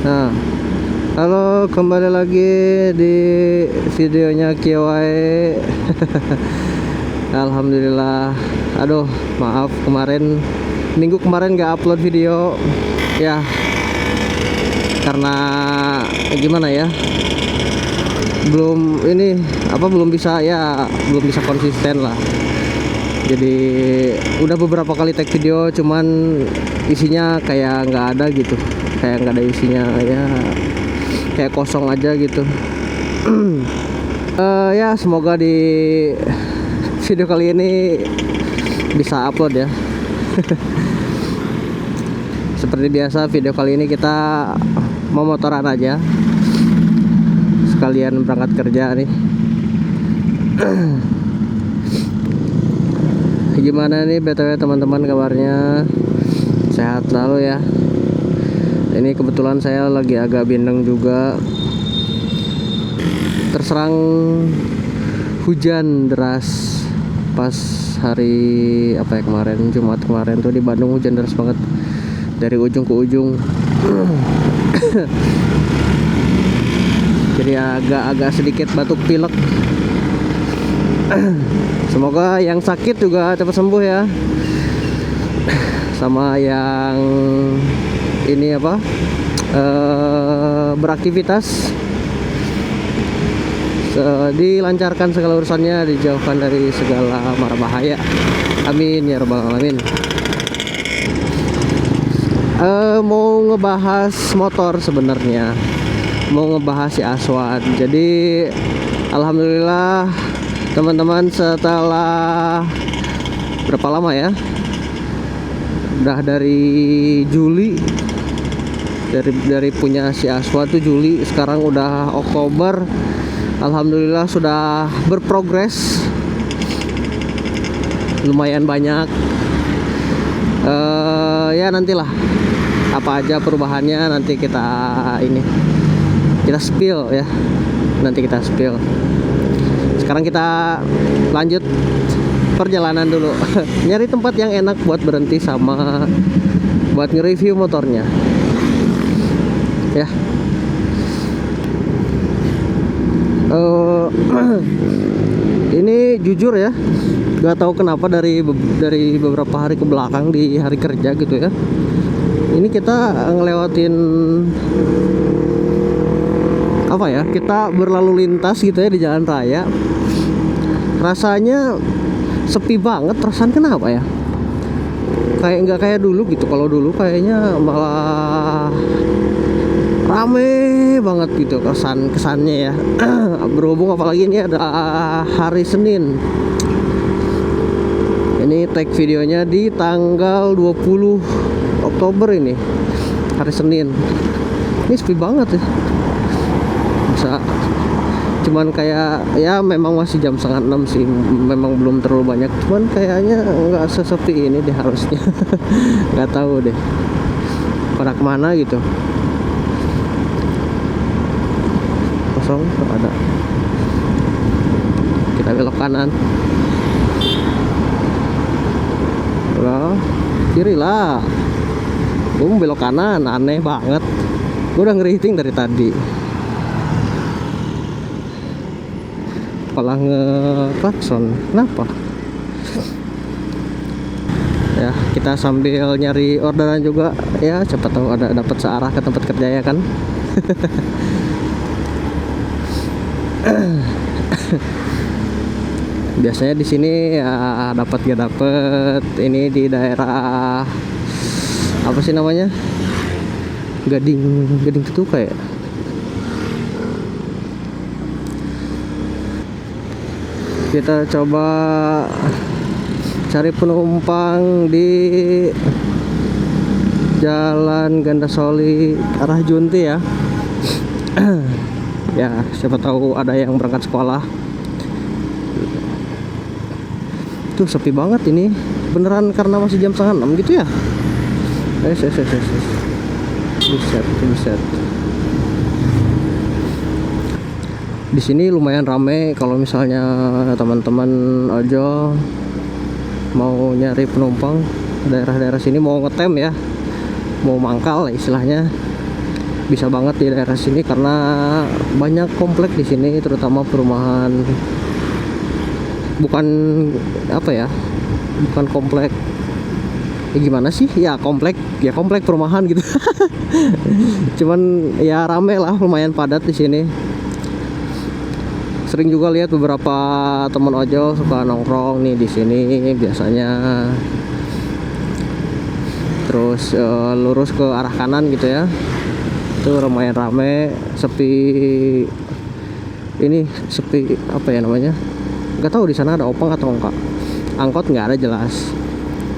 Nah, halo, kembali lagi di videonya Kiwai. Alhamdulillah. Aduh, maaf minggu kemarin gak upload video ya, karena gimana ya, belum bisa konsisten lah. Jadi udah beberapa kali tag video, cuman isinya kayak nggak ada gitu, kayak nggak ada isinya ya, kayak kosong aja gitu. Ya semoga di video kali ini bisa upload ya. Seperti biasa, video kali ini kita mau motoran aja, sekalian berangkat kerja nih. Gimana nih BTW teman-teman, kabarnya sehat selalu ya. Ini kebetulan saya lagi agak bindeng juga, terserang hujan deras pas hari kemarin, Jumat kemarin tuh di Bandung hujan deras banget dari ujung ke ujung. Jadi agak sedikit batuk pilek. Semoga yang sakit juga cepat sembuh ya, sama yang ini beraktivitas dilancarkan segala urusannya, dijauhkan dari segala mara bahaya. Amin ya rabbal alamin. Mau ngebahas motor sebenarnya, mau ngebahas si Aswan. Jadi alhamdulillah teman-teman, setelah berapa lama ya, udah dari Juli, dari punya si Aswa tuh Juli, sekarang udah Oktober. Alhamdulillah sudah berprogres lumayan banyak. Ya nantilah apa aja perubahannya, nanti kita spill ya, nanti kita spill. Sekarang kita lanjut perjalanan dulu. Nyari tempat yang enak buat berhenti sama buat nge-review motornya ya. Ini jujur ya, gak tahu kenapa dari beberapa hari ke belakang, di hari kerja gitu ya, ini kita ngelewatin kita berlalu lintas gitu ya di jalan raya, rasanya sepi banget. Perasaan kenapa ya, kayak nggak kayak dulu gitu. Kalau dulu kayaknya malah rame banget gitu kesannya ya. Berhubung apalagi ini ada hari Senin, ini tag videonya di tanggal 20 Oktober ini, hari Senin. Ini sepi banget ya, cuman kayak ya memang masih jam 5:30 sih, memang belum terlalu banyak, cuman kayaknya nggak sesepi ini deh harusnya. Nggak tahu deh pada kemana gitu. Kosong ada, kita belok kanan lah, kiri lah. Gue belok kanan, aneh banget. Gue udah ngeriting dari tadi, malah ngeklakson. Kenapa ya? Kita sambil nyari orderan juga ya, siapa tahu ada dapat searah ke tempat kerja ya kan. Biasanya di sini ya dapat gak dapet. Ini di daerah apa sih namanya, Gading itu kayak. Kita coba cari penumpang di Jalan Gandasoli arah Junti ya. Ya siapa tahu ada yang berangkat sekolah. Tuh sepi banget ini, beneran karena masih jam 5:30 gitu ya. Buset. Di sini lumayan rame. Kalau misalnya teman-teman aja mau nyari penumpang daerah-daerah sini, mau ngetem ya, mau mangkal istilahnya, bisa banget di daerah sini karena banyak komplek di sini, terutama perumahan. Bukan apa ya, bukan komplek, ya gimana sih, ya komplek perumahan gitu. Cuman ya rame lah, lumayan padat di sini. Sering juga lihat beberapa teman ojol suka nongkrong nih di sini biasanya. Terus lurus ke arah kanan gitu ya, itu lumayan rame, sepi. Ini sepi apa ya namanya, nggak tahu di sana ada opang atau enggak. Angkot nggak ada jelas,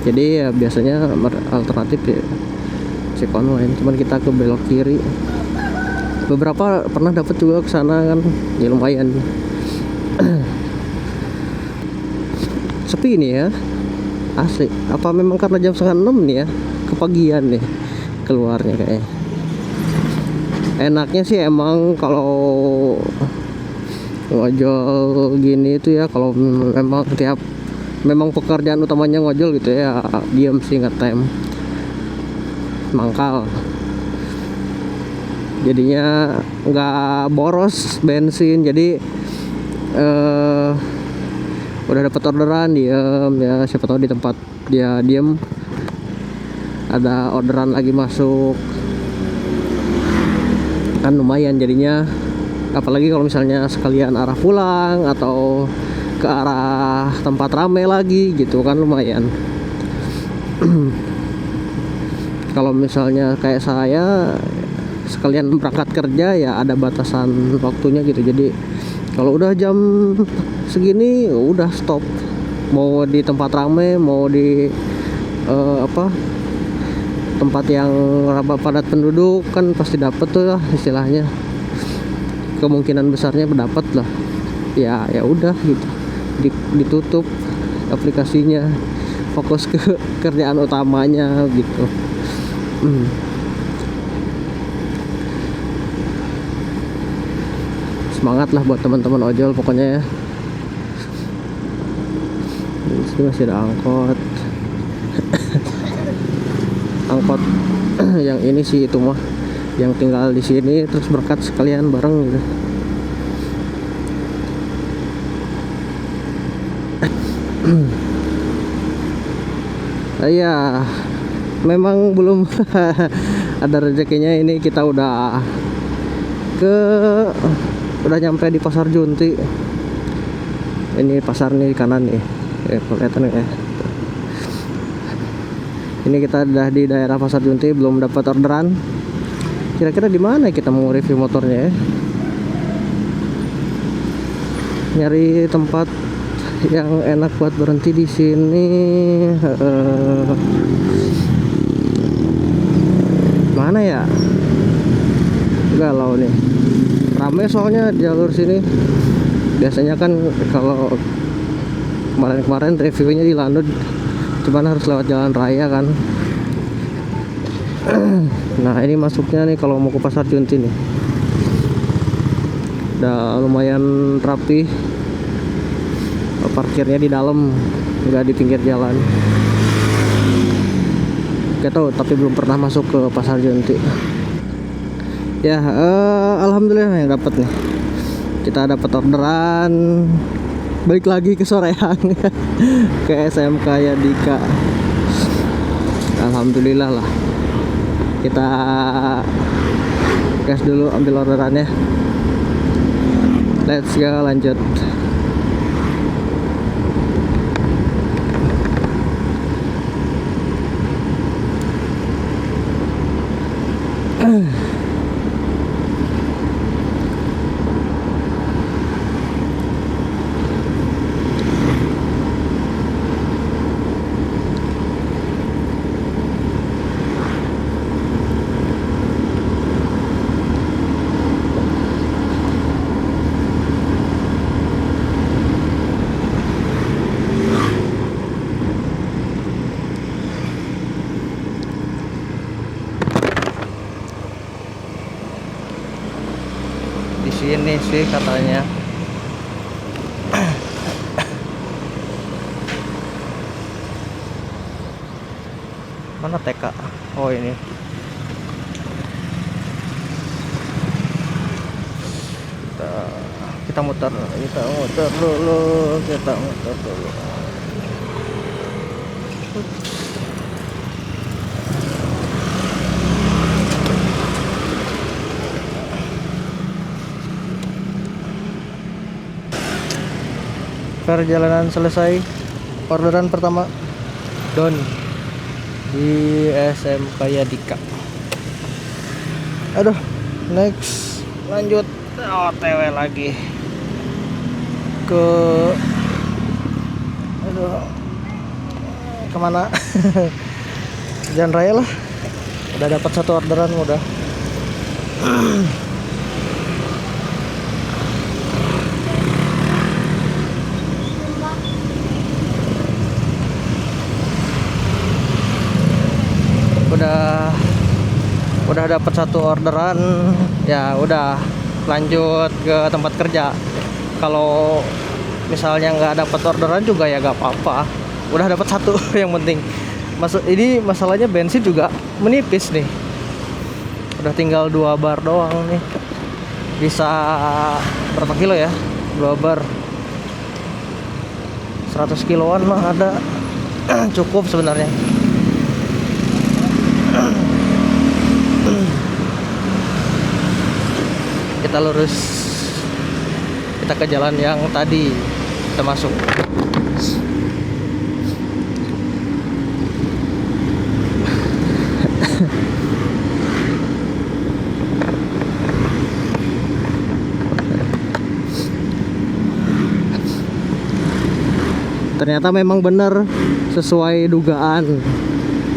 jadi ya biasanya alternatif ya cek online. Cuman kita ke belok kiri, beberapa pernah dapat juga ke sana kan, ya lumayan. Sepi ini ya, asli. Apa memang karena jam 5:30 nih ya, kepagian nih keluarnya kayaknya. Enaknya sih emang kalau ngojol gini itu ya, kalau memang pekerjaan utamanya ngojol gitu ya, diam sih, ngetem, mangkal. Jadinya nggak boros bensin, jadi udah dapat orderan diem ya, siapa tahu di tempat dia diem ada orderan lagi masuk kan, lumayan jadinya. Apalagi kalau misalnya sekalian arah pulang atau ke arah tempat rame lagi gitu kan, lumayan. Kalau misalnya kayak saya sekalian berangkat kerja ya ada batasan waktunya gitu, jadi kalau udah jam segini udah stop. Mau di tempat rame, mau di tempat yang padat penduduk kan pasti dapet tuh lah istilahnya, kemungkinan besarnya mendapat lah. Ya udah gitu, ditutup aplikasinya, fokus ke kerjaan utamanya gitu. Semangat lah buat teman-teman ojol pokoknya ya. Di sini masih ada angkot. Angkot yang ini sih itu mah yang tinggal di sini terus berangkat sekalian bareng gitu. Ya memang belum ada rezekinya ini, kita udah nyampe di Pasar Junti. Ini pasar nih kanan nih, kelihatan ya. Ini kita udah di daerah Pasar Junti, belum dapat orderan. Kira-kira di mana kita mau review motornya ya? Nyari tempat yang enak buat berhenti di sini. Mana ya? Galau nih. Rame soalnya jalur sini. Biasanya kan kalau kemarin reviewnya di Landud, cuman harus lewat jalan raya kan. Nah ini masuknya nih kalau mau ke Pasar Junti nih, udah lumayan rapi. Parkirnya di dalam, nggak di pinggir jalan. Gak tahu, tapi belum pernah masuk ke Pasar Junti. Ya alhamdulillah yang dapat nih. Kita dapat orderan, balik lagi ke Soreang. Ke SMK Yadika. Alhamdulillah lah. Kita gas dulu, ambil orderannya. Let's go, lanjut. Di sini sih katanya. Mana TK? Oh ini. kita muter dulu. Perjalanan selesai. Orderan pertama Don di SMK Yadika. Aduh, next lanjut OTW lagi ke kemana? Jalan raya lah. Udah dapat satu orderan udah. udah dapat satu orderan, ya udah lanjut ke tempat kerja. Kalau misalnya nggak dapat orderan juga ya nggak apa-apa, udah dapat satu. Yang penting ini masalahnya bensin juga menipis nih, udah tinggal 2 bar doang nih. Bisa berapa kilo ya? 2 bar 100 kiloan mah ada. Cukup sebenarnya. Kita lurus, kita ke jalan yang tadi kita masuk. Ternyata memang benar sesuai dugaan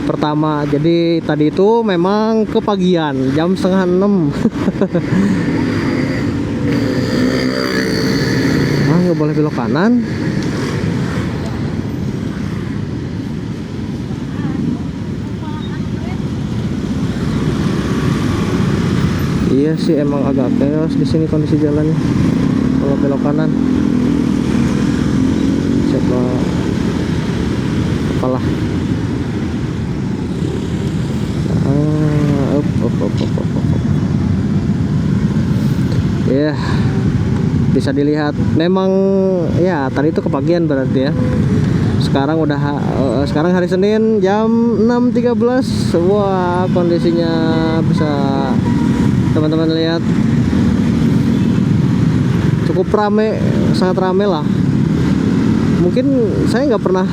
pertama. Jadi tadi itu memang kepagian jam 5:30. Nggak boleh belok kanan. Iya sih, emang agak chaos di sini kondisi jalannya kalau belok kanan. Siapa kepala? Ya, bisa dilihat memang ya tadi itu kepagian berarti ya. Sekarang sekarang hari Senin jam 6.13. Wah, kondisinya bisa teman-teman lihat, cukup rame, sangat rame lah. Mungkin saya nggak pernah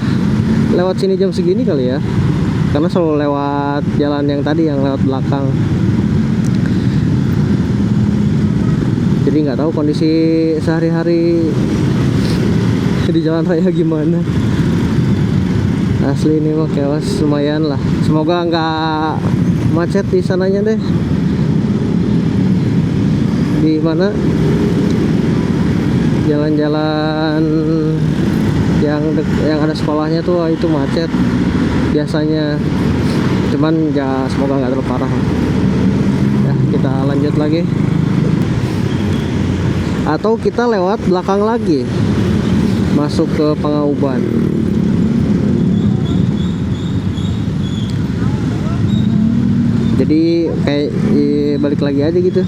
lewat sini jam segini kali ya, karena selalu lewat jalan yang tadi, yang lewat belakang. Jadi nggak tahu kondisi sehari-hari di jalan raya gimana. Asli ini mah chaos lumayan lah. Semoga nggak macet di sananya deh. Di mana jalan-jalan yang ada sekolahnya tuh itu macet biasanya. Cuman ya semoga nggak terlalu parah. Ya, kita lanjut lagi. Atau kita lewat belakang lagi masuk ke Pangauban. Jadi kayak balik lagi aja gitu.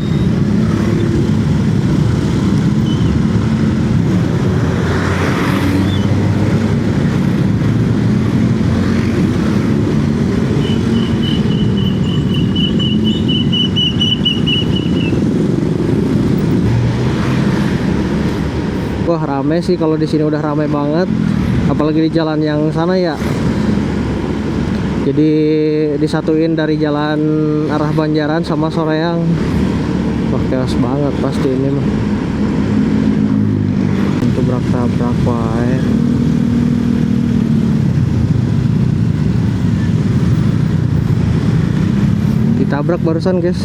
Wah, rame sih kalau di sini, udah rame banget, apalagi di jalan yang sana ya. Jadi disatuin dari jalan arah Banjaran sama Soreang. Wah, chaos banget pasti ini mah. Untuk tabrak wae. Ditabrak barusan guys,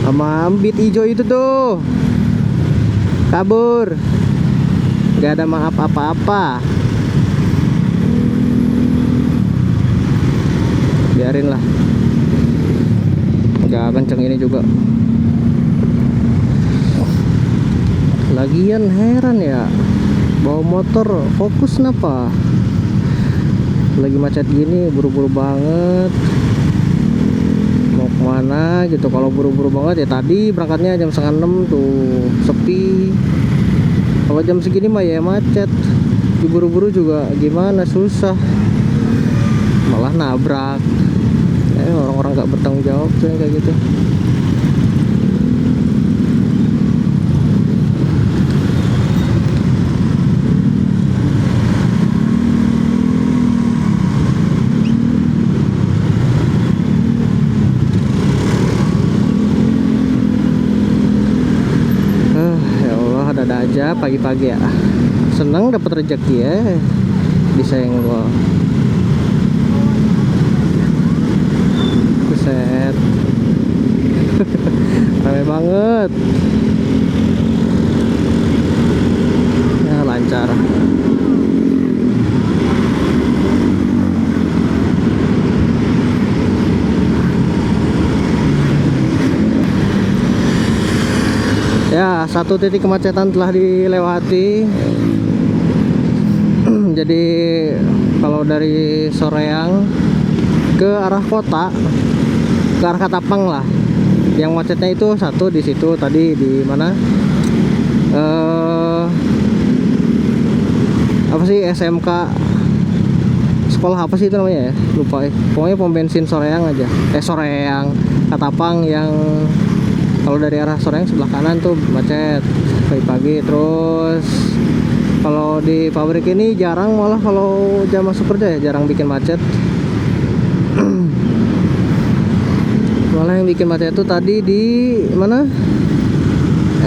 sama ambit hijau itu tuh. Kabur, gak ada maaf apa-apa. Biarin lah, gak kenceng ini juga. Lagian heran ya, bawa motor fokus kenapa? Lagi macet gini, buru-buru banget. Mau kemana gimana gitu. Kalau buru-buru banget ya tadi berangkatnya jam setengah 6 tuh sepi. Kalau jam segini mah ya macet. Diburu-buru juga gimana, susah, malah nabrak. Orang-orang nggak bertanggung jawab tuh yang kayak gitu. Ya Allah, ada aja pagi-pagi ya. Seneng dapat rezeki ya. Disayang gua. Buset. Rame banget. Ya lancar. Ya, satu titik kemacetan telah dilewati. Jadi kalau dari Soreang ke arah kota, ke arah Katapang lah, yang macetnya itu satu di situ tadi di mana? Apa sih, SMK, sekolah apa sih itu namanya ya? Lupa. Pokoknya pom bensin Soreang aja. Soreang Katapang yang kalau dari arah Soreang sebelah kanan tuh macet pagi-pagi. Terus kalau di pabrik ini jarang, malah kalau jam masuk kerja ya jarang bikin macet. Malah yang bikin macet itu tadi di mana?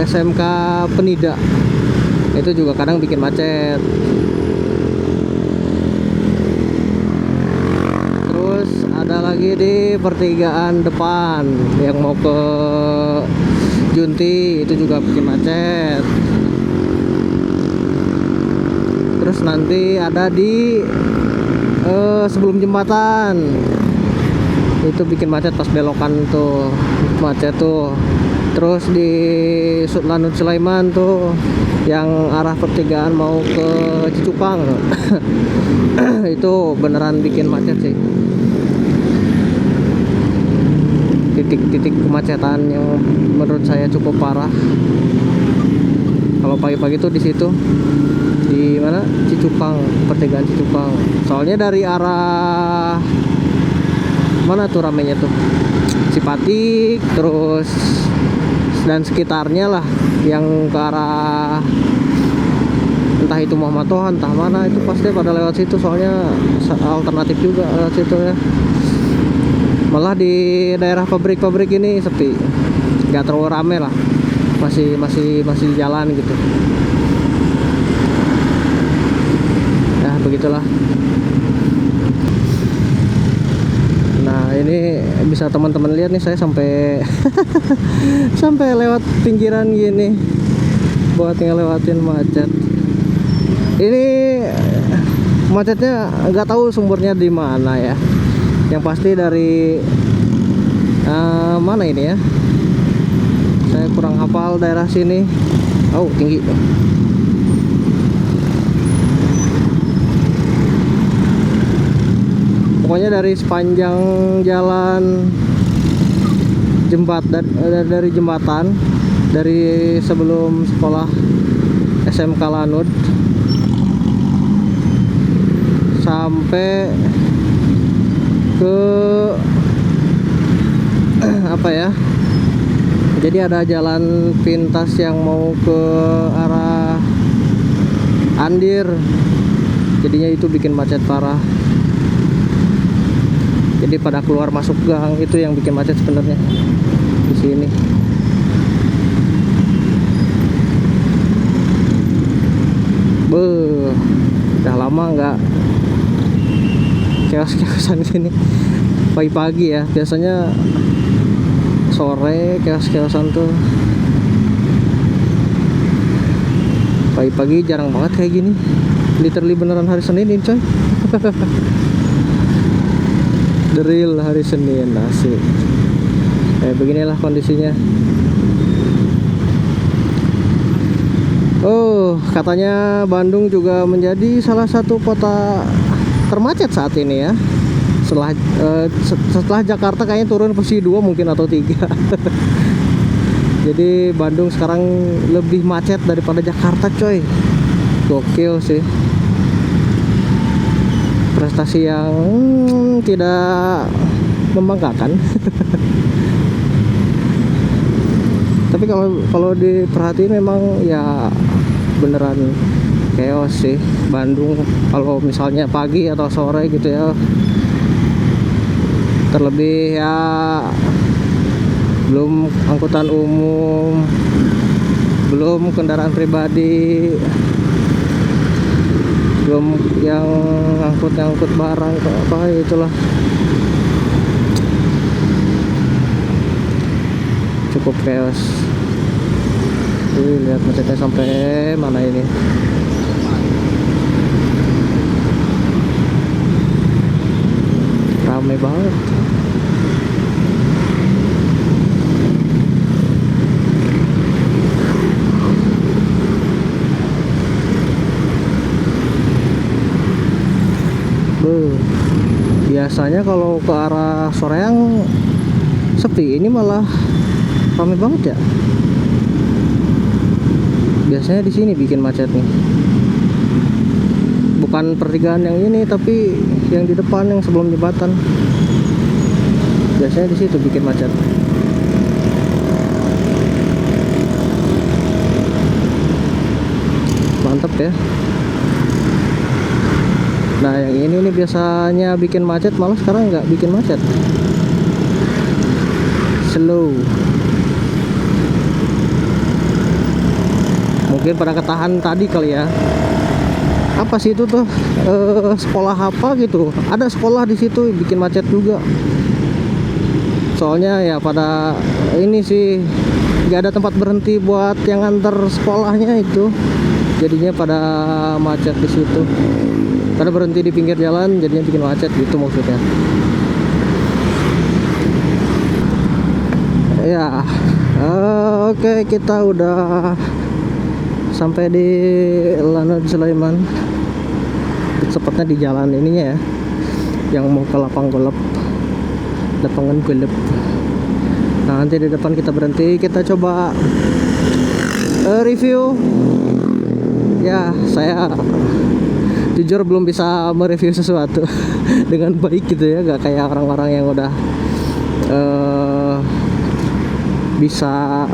SMK Penida. Itu juga kadang bikin macet. Terus ada lagi di pertigaan depan yang mau ke Junti, itu juga bikin macet. Terus nanti ada di sebelum jembatan, itu bikin macet pas belokan tuh, macet tuh. Terus di Lanut Sulaiman tuh yang arah pertigaan mau ke Cicupang itu beneran bikin macet sih. Titik-titik kemacetan yang menurut saya cukup parah kalau pagi-pagi tuh di situ, di mana, Cicupang, pertigaan Cicupang. Soalnya dari arah mana tuh ramenya tuh, Cipatik terus dan sekitarnya lah, yang ke arah entah itu Muhammad Toha entah mana, itu pasti pada lewat situ. Soalnya alternatif juga lewat situ ya. Malah di daerah pabrik-pabrik ini sepi, nggak terlalu rame lah, masih jalan gitu ya, begitulah. Nah ini bisa teman-teman lihat nih, saya sampai sampai lewat pinggiran gini buat ngelewatin macet. Ini macetnya nggak tahu sumbernya di mana ya. Yang pasti dari mana ini ya, saya kurang hafal daerah sini. Oh, tinggi. Pokoknya dari sepanjang jalan dari jembatan, dari sebelum sekolah SMK Lanud sampai ke apa ya, jadi ada jalan pintas yang mau ke arah Andir, jadinya itu bikin macet parah. Jadi pada keluar masuk gang, itu yang bikin macet sebenarnya di sini. Udah lama nggak keos-keosan sini pagi-pagi ya. Biasanya sore keos-keosan tuh, pagi-pagi jarang banget kayak gini. Literally beneran hari Senin ini coy. The real hari Senin, asik. Beginilah kondisinya. Oh, katanya Bandung juga menjadi salah satu kota termacet saat ini ya. Setelah Jakarta kayaknya turun posisi 2 mungkin atau 3. Jadi Bandung sekarang lebih macet daripada Jakarta coy. Gokil sih. Prestasi yang tidak membanggakan. Tapi kalau diperhatiin memang ya beneran chaos sih Bandung kalau misalnya pagi atau sore gitu ya. Terlebih ya belum angkutan umum, belum kendaraan pribadi, belum yang angkut barang apa itulah. Cukup chaos. Lihat macetnya sampai mana ini. Ramai banget. Biasanya kalau ke arah Soreang sepi, ini malah ramai banget ya. Biasanya di sini bikin macet nih. Bukan pertigaan yang ini, tapi yang di depan yang sebelum jembatan. Biasanya di situ bikin macet. Mantap ya. Nah yang ini nih biasanya bikin macet, malah sekarang nggak bikin macet. Slow. Mungkin pada ketahan tadi kali ya. Apa sih itu tuh? Sekolah apa gitu? Ada sekolah di situ bikin macet juga. Soalnya ya pada ini sih nggak ada tempat berhenti buat yang antar sekolahnya itu. Jadinya pada macet di situ. Karena berhenti di pinggir jalan jadinya bikin macet gitu maksudnya. Ya, oke, kita udah sampai di Lanut Sulaiman. Tepatnya di jalan ininya ya, yang mau ke Lapangan Golep. Nah, nanti di depan kita berhenti, kita coba review. Ya, saya jujur belum bisa mereview sesuatu dengan baik gitu ya, gak kayak orang-orang yang udah bisa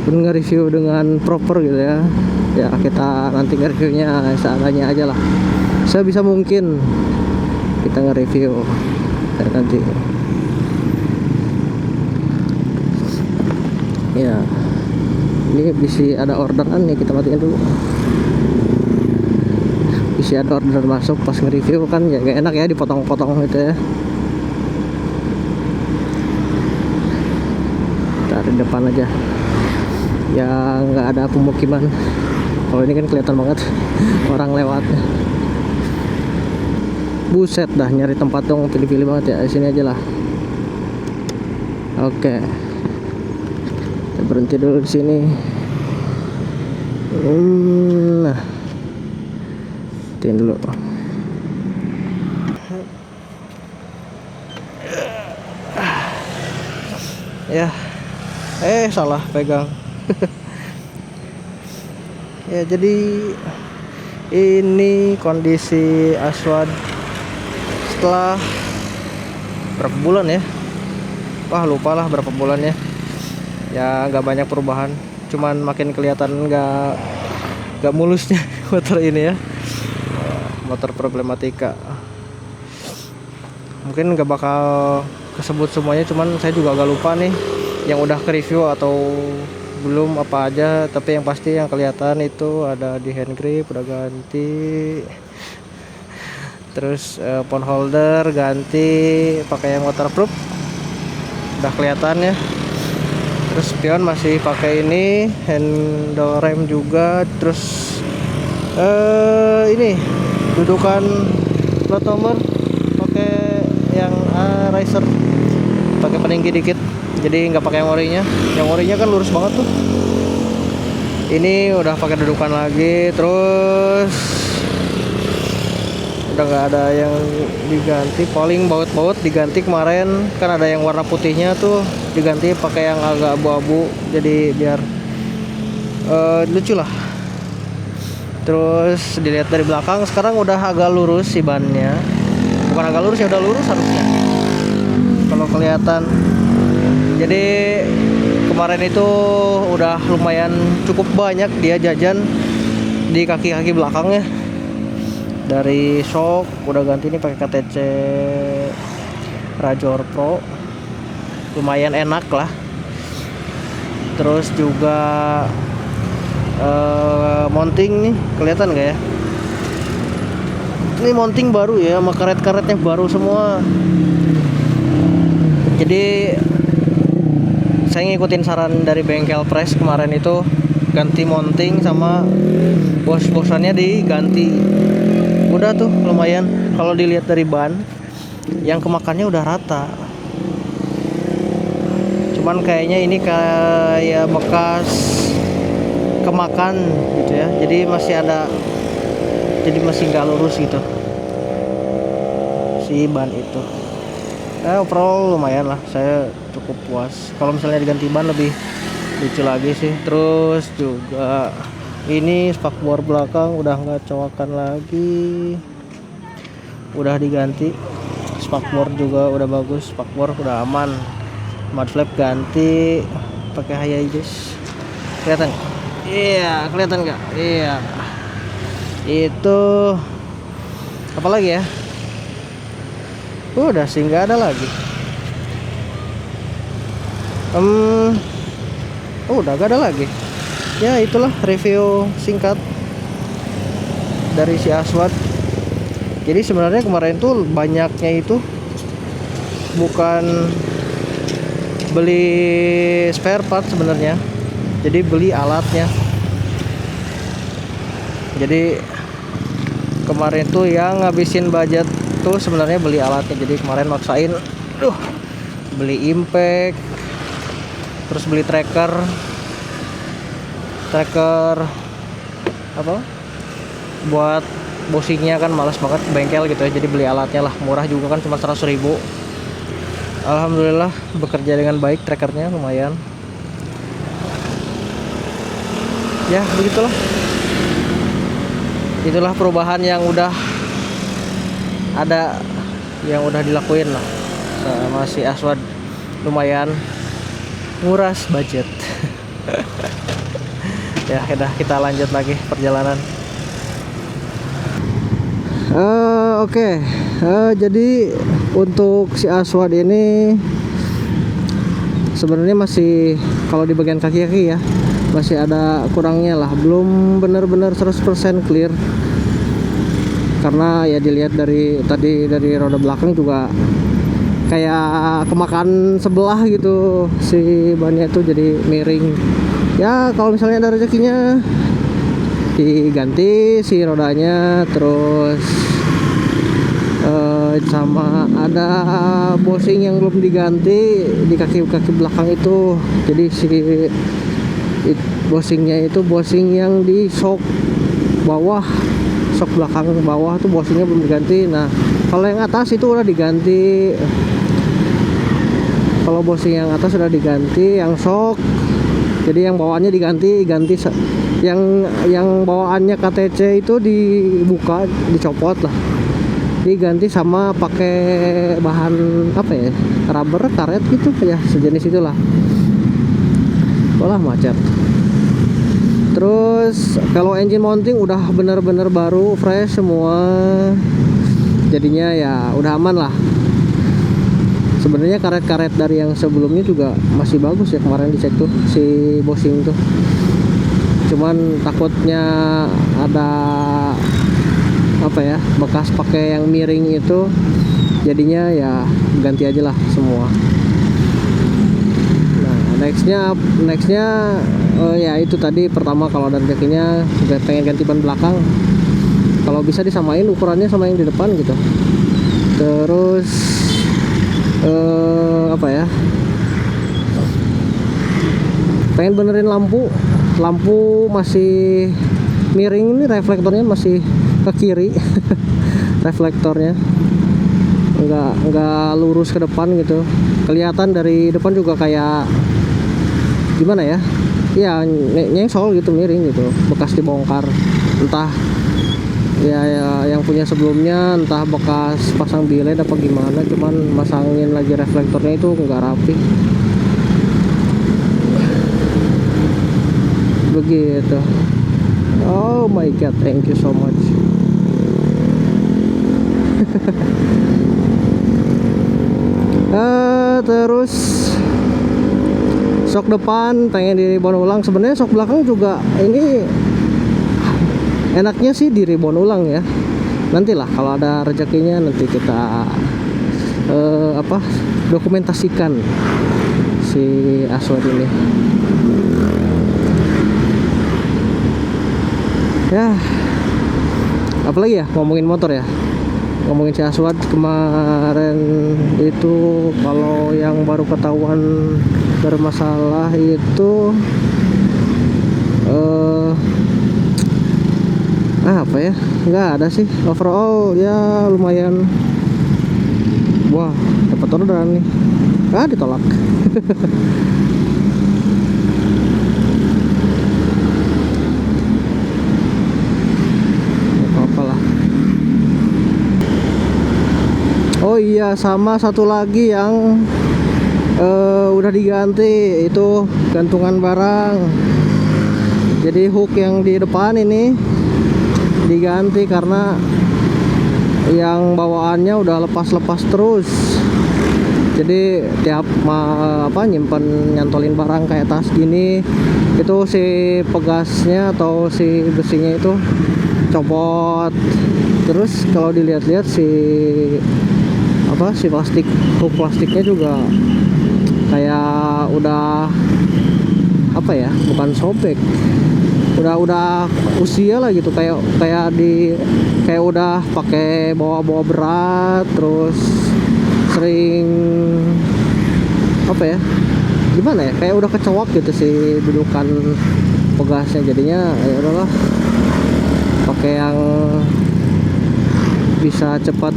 nge-review dengan proper gitu ya. Ya kita nanti nge-reviewnya seadanya aja lah. Sebisa mungkin kita nge-review nanti. Ya, ini bisa ada orderan nih, kita matiin dulu. Bisa ada order masuk pas nge-review kan ya gak enak ya dipotong-potong gitu ya. Dari depan aja ya, nggak ada pemukiman. Kalau ini kan kelihatan banget orang lewatnya. Buset dah, nyari tempat dong, pilih-pilih banget ya. Di sini aja lah. Oke, kita berhenti dulu di sini. Nah, berhentiin dulu. Ya, salah pegang. Ya, jadi ini kondisi Aswan setelah berapa bulan ya? Wah, lupa lah berapa bulan ya. Ya nggak banyak perubahan, cuman makin kelihatan nggak mulusnya motor ini ya, motor problematika. Mungkin nggak bakal kesebut semuanya, cuman saya juga agak lupa nih yang udah ke review atau belum apa aja. Tapi yang pasti yang kelihatan itu ada di hand grip udah ganti, terus phone holder ganti pakai yang waterproof udah kelihatan ya. Terus spion masih pakai ini, handle rem juga. Terus ini dudukan plat nomor pakai yang riser, pakai peninggi dikit, jadi nggak pakai yang orinya. Yang orinya kan lurus banget tuh. Ini udah pakai dudukan lagi. Terus udah nggak ada yang diganti, paling baut-baut diganti kemarin kan, ada yang warna putihnya tuh diganti pakai yang agak abu-abu, jadi biar lucu lah. Terus dilihat dari belakang sekarang udah agak lurus si bannya, bukan agak lurus ya, udah lurus harusnya kalau kelihatan. Jadi kemarin itu udah lumayan cukup banyak dia jajan di kaki-kaki belakangnya. Dari shock udah ganti ini pakai KTC Rajor Pro, lumayan enak lah. Terus juga mounting nih, kelihatan nggak ya? Ini mounting baru ya, sama karet-karetnya baru semua. Jadi saya ngikutin saran dari bengkel Press kemarin itu, ganti mounting sama bos-bosannya diganti. Udah tuh lumayan, kalau dilihat dari ban yang kemakannya udah rata. Cuman kayaknya ini kayak bekas kemakan gitu ya, jadi masih ada, jadi masih nggak lurus gitu si ban itu. Overall lumayan lah, saya cukup puas. Kalau misalnya diganti ban lebih lucu lagi sih. Terus juga ini spakbor belakang udah nggak cowakan lagi, udah diganti. Spakbor juga udah bagus, spakbor udah aman. Mud flap ganti pakai Hayajis. Kelihatan? Iya, kelihatan nggak? Iya. Itu apa lagi ya? Udah sih nggak ada lagi. Udah nggak ada lagi. Ya itulah review singkat dari si Aswad. Jadi sebenarnya kemarin tuh banyaknya itu bukan beli spare part sebenarnya, jadi beli alatnya. Jadi kemarin tuh yang ngabisin budget tuh sebenarnya beli alatnya. Jadi kemarin maksain beli impact, terus beli tracker apa buat bosingnya, kan malas banget ke bengkel gitu ya, jadi beli alatnya lah, murah juga kan, cuma 100.000. Alhamdulillah bekerja dengan baik, trackernya lumayan ya. Begitulah, itulah perubahan yang udah ada, yang udah dilakuin lah sama si Aswad, lumayan nguras budget. Ya udah, kita lanjut lagi perjalanan. Oke. Jadi untuk si Aswad ini sebenarnya masih, kalau di bagian kaki-kaki ya, masih ada kurangnya lah, belum benar-benar 100% clear. Karena ya dilihat dari tadi, dari roda belakang juga kayak kemakan sebelah gitu si bannya itu, jadi miring. Ya kalau misalnya ada rezekinya diganti si rodanya, terus sama ada bosing yang belum diganti di kaki-kaki belakang itu. Jadi si bosingnya itu bosing yang di shock bawah, shock belakang bawah tuh bosingnya belum diganti. Nah kalau yang atas itu udah diganti, kalau bosing yang atas sudah diganti, yang shock. Jadi yang bawaannya diganti yang bawaannya KTC itu dibuka, dicopot lah, diganti sama pakai bahan apa ya, rubber, karet gitu ya, sejenis itulah. Olah macet. Terus kalau engine mounting udah bener-bener baru, fresh semua, jadinya ya udah aman lah. Sebenarnya karet-karet dari yang sebelumnya juga masih bagus ya, kemarin dicek tuh si bosing tuh. Cuman takutnya ada apa ya, bekas pakai yang miring itu, jadinya ya ganti aja lah semua. Nah nextnya ya itu tadi, pertama kalau dari rezekinya pengen ganti ban belakang, kalau bisa disamain ukurannya sama yang di depan gitu. Terus apa ya, pengen benerin lampu masih miring, ini reflektornya masih ke kiri. reflektornya, nggak lurus ke depan gitu. Kelihatan dari depan juga kayak gimana ya, ya nyengsol gitu, miring gitu, bekas dibongkar. Entah ya, yang punya sebelumnya entah bekas pasang bilet apa gimana, cuman masangin lagi reflektornya itu nggak rapi begitu. Oh my god, thank you so much. Terus sok depan pengen di ribon ulang. Sebenarnya sok belakang juga ini enaknya sih di ribon ulang ya. Nantilah kalau ada rezekinya nanti kita dokumentasikan si Aswad ini. Ya, apalagi ya ngomongin motor ya, ngomongin si Aswad kemarin itu. Kalau yang baru ketahuan bermasalah itu apa ya, nggak ada sih. Overall ya lumayan. Wah, dapat orderan nih, ditolak. Apalah. Oh iya, sama satu lagi yang udah diganti, itu gantungan barang. Jadi hook yang di depan ini diganti karena yang bawaannya udah lepas-lepas terus. Jadi tiap nyimpen nyantolin barang kayak tas gini, itu si pegasnya atau si besinya itu copot. Terus kalau dilihat-lihat si plastik, hook plastiknya juga kayak udah bukan sobek, udah usia lah gitu, kayak udah pakai bawa berat, terus sering gimana ya, kayak udah kecoak gitu sih dudukan pegasnya. Jadinya ya udahlah, pakai yang bisa cepat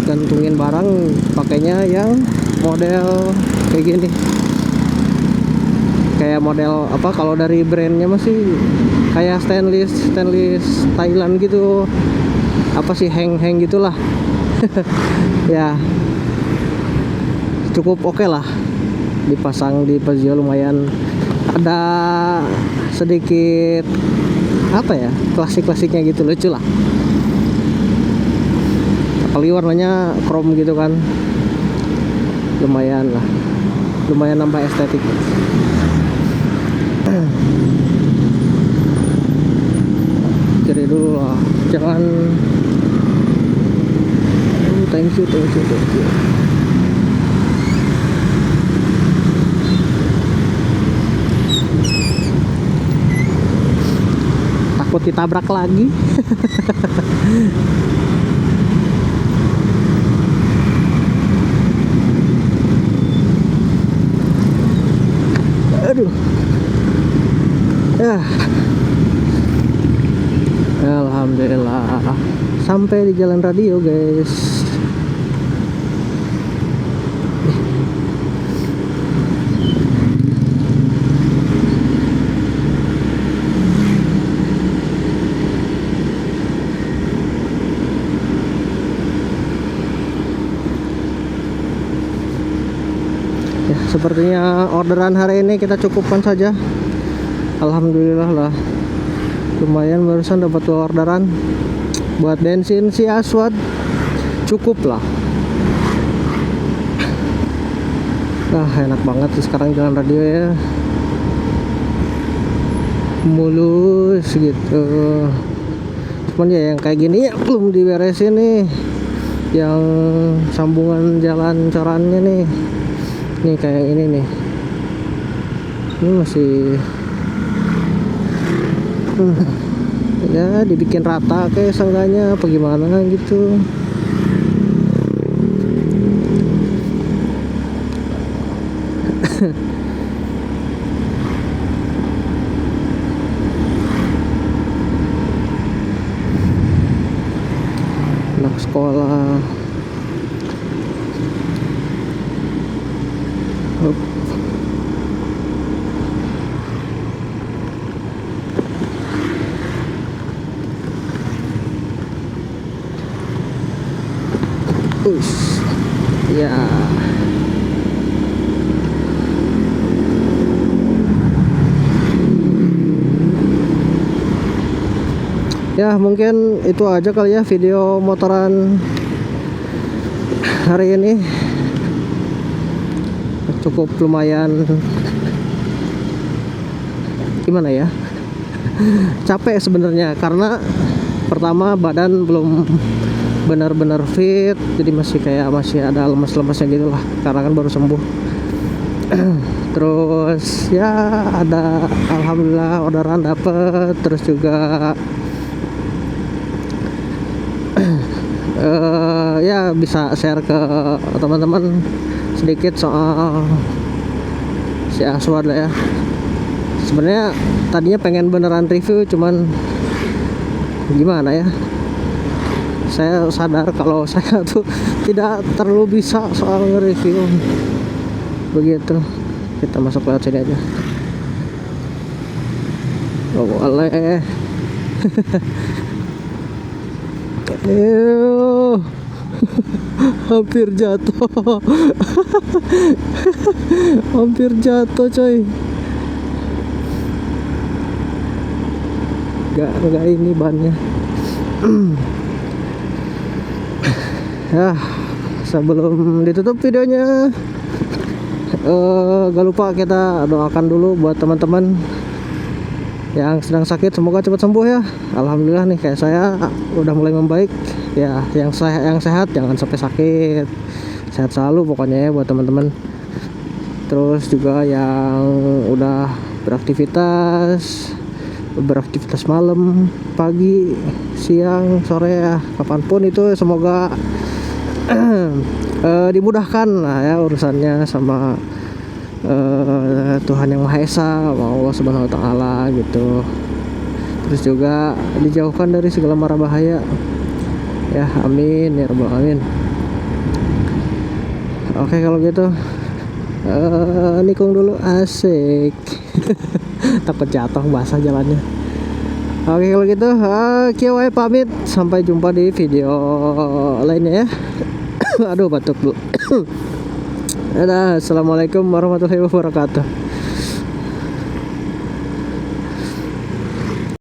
gantungin barang, pakainya yang model kayak gini. Kayak model kalau dari brandnya masih kayak stainless Thailand gitu, hang gitulah. Ya cukup oke lah, dipasang di Peugeot lumayan ada sedikit klasik-klasiknya gitu, lucu lah. Apalagi warnanya chrome gitu kan, lumayan nambah estetik. Kiri dulu lah, jangan. Thank you. Takut ditabrak lagi. Aduh. Ya. Alhamdulillah sampai di jalan radio, guys. Ya, sepertinya orderan hari ini kita cukupkan saja. Alhamdulillah lah, lumayan barusan dapat orderan buat bensin si Aswad, cukup lah. Nah, enak banget sih sekarang jalan radio ya, mulus gitu. Cuman ya yang kayak gini ya belum diberesin nih, yang sambungan jalan corannya nih kayak ini nih, ini masih ya dibikin rata kayak seenggaknya apa gimana gitu. sekolah. Hup. Ya. Ya mungkin itu aja kali ya video motoran hari ini. Cukup lumayan, gimana ya, capek sebenarnya karena pertama badan belum benar-benar fit, jadi masih ada lemas-lemasnya gitu lah karena kan baru sembuh. Terus ya ada alhamdulillah orderan dapet, terus juga ya bisa share ke teman-teman sedikit soal si Aswad lah ya. Sebenarnya tadinya pengen beneran review, cuman gimana ya, saya sadar kalau saya tuh tidak terlalu bisa soal nge-review. Begitu, kita masuk lewat sini aja. Oh boleh. Hampir jatuh. Hampir jatuh coy. Gak ini bannya. Ya, sebelum ditutup videonya, gak lupa kita doakan dulu buat teman-teman yang sedang sakit, semoga cepat sembuh ya. Alhamdulillah nih kayak saya udah mulai membaik ya. Yang sehat jangan sampai sakit, sehat selalu pokoknya ya buat teman-teman. Terus juga yang udah beraktivitas malam, pagi, siang, sore ya, kapanpun itu semoga dimudahkan lah ya urusannya sama Tuhan Yang Maha Esa, Allah Subhanahu Wa Taala gitu. Terus juga dijauhkan dari segala mara bahaya ya, amin ya rabbal alamin. Oke kalau gitu nikung dulu, asik. Takut jatuh basah jalannya. Oke kalau gitu kiawai pamit, sampai jumpa di video lainnya ya. Aduh batuk dulu. Dadah, assalamualaikum warahmatullahi wabarakatuh.